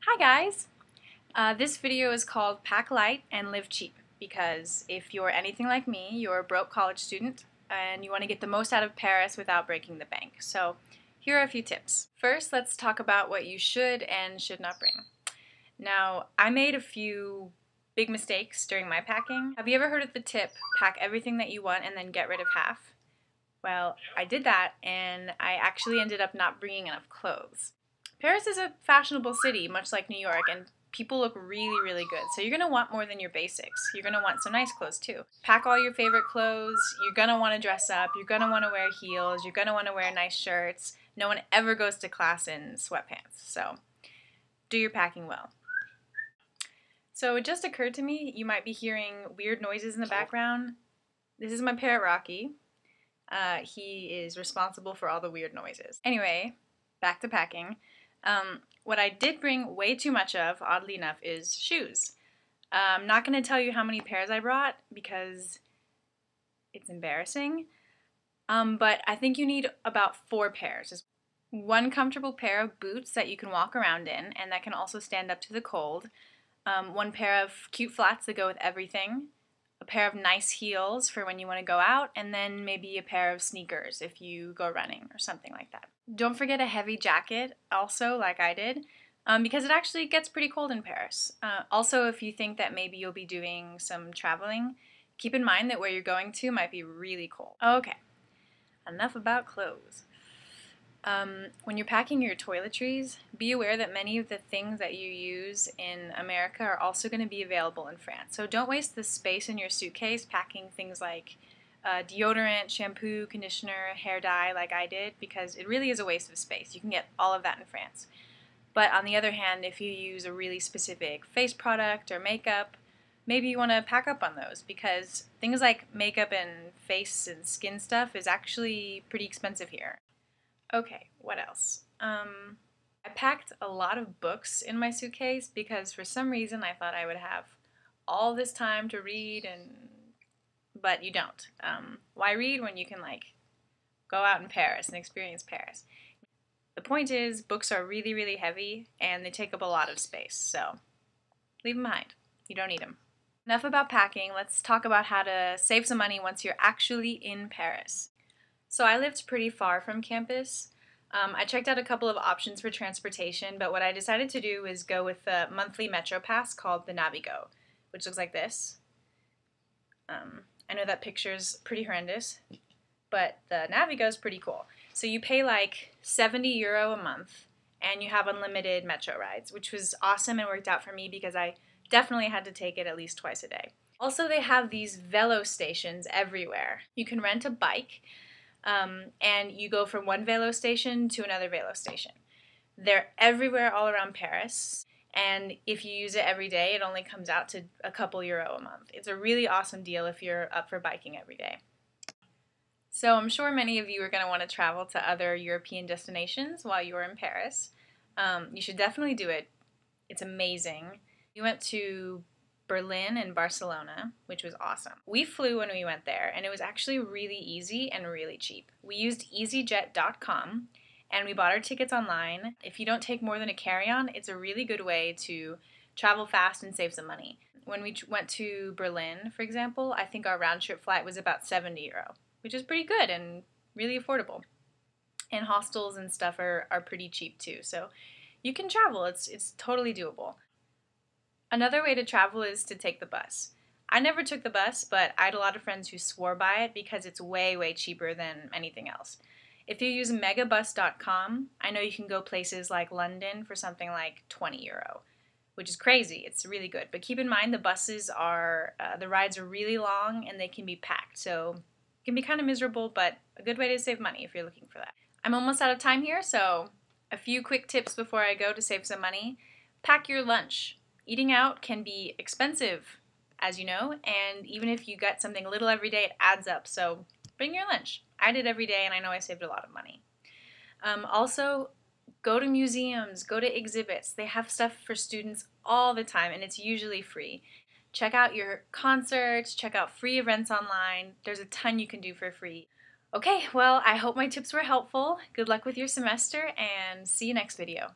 Hi guys! This video is called Pack Light and Live Cheap because if you're anything like me, you're a broke college student and you want to get the most out of Paris without breaking the bank. So here are a few tips. First, let's talk about what you should and should not bring. Now, I made a few big mistakes during my packing. Have you ever heard of the tip, pack everything that you want and then get rid of half? Well, I did that and I actually ended up not bringing enough clothes. Paris is a fashionable city, much like New York, and people look really, really good. So you're going to want more than your basics. You're going to want some nice clothes too. Pack all your favorite clothes. You're going to want to dress up. You're going to want to wear heels. You're going to want to wear nice shirts. No one ever goes to class in sweatpants. So do your packing well. So it just occurred to me, you might be hearing weird noises in the background. This is my parrot Rocky. He is responsible for all the weird noises. Anyway, back to packing. What I did bring way too much of, oddly enough, is shoes. I'm not going to tell you how many pairs I brought because it's embarrassing, but I think you need about 4 pairs. One comfortable pair of boots that you can walk around in and that can also stand up to the cold. One pair of cute flats that go with everything. A pair of nice heels for when you want to go out, and then maybe a pair of sneakers if you go running or something like that. Don't forget a heavy jacket also, like I did, because it actually gets pretty cold in Paris. Also, if you think that maybe you'll be doing some traveling, keep in mind that where you're going to might be really cold. Okay, enough about clothes. When you're packing your toiletries, be aware that many of the things that you use in America are also going to be available in France. So don't waste the space in your suitcase packing things like deodorant, shampoo, conditioner, hair dye like I did, because it really is a waste of space. You can get all of that in France. But on the other hand, if you use a really specific face product or makeup, maybe you want to pack up on those, because things like makeup and face and skin stuff is actually pretty expensive here. Okay, what else? I packed a lot of books in my suitcase because for some reason I thought I would have all this time to read, but you don't. Why read when you can go out in Paris and experience Paris? The point is, books are really, really heavy and they take up a lot of space, so leave them behind. You don't need them. Enough about packing. Let's talk about how to save some money once you're actually in Paris. So I lived pretty far from campus. I checked out a couple of options for transportation, but what I decided to do is go with the monthly metro pass called the Navigo, which looks like this. I know that picture's pretty horrendous, but the Navigo is pretty cool. So you pay like €70 a month, and you have unlimited metro rides, which was awesome and worked out for me because I definitely had to take it at least twice a day. Also, they have these velo stations everywhere. You can rent a bike, and you go from one velo station to another velo station. They're everywhere all around Paris, and if you use it every day, it only comes out to a couple euro a month. It's a really awesome deal if you're up for biking every day. So I'm sure many of you are going to want to travel to other European destinations while you're in Paris. You should definitely do it. It's amazing. We went to Berlin and Barcelona, which was awesome. We flew when we went there, and it was actually really easy and really cheap. We used easyjet.com, and we bought our tickets online. If you don't take more than a carry-on, it's a really good way to travel fast and save some money. When we went to Berlin, for example, I think our round-trip flight was about €70, which is pretty good and really affordable. And hostels and stuff are pretty cheap too, so you can travel. It's totally doable. Another way to travel is to take the bus. I never took the bus, but I had a lot of friends who swore by it because it's way, way cheaper than anything else. If you use megabus.com, I know you can go places like London for something like €20, which is crazy. It's really good. But keep in mind the buses are, the rides are really long and they can be packed. So it can be kind of miserable, but a good way to save money if you're looking for that. I'm almost out of time here, so a few quick tips before I go to save some money. Pack your lunch. Eating out can be expensive, as you know, and even if you get something little every day, it adds up, so bring your lunch. I did every day, and I know I saved a lot of money. Also, go to museums, go to exhibits. They have stuff for students all the time, and it's usually free. Check out your concerts, check out free events online. There's a ton you can do for free. Okay, well, I hope my tips were helpful. Good luck with your semester, and see you next video.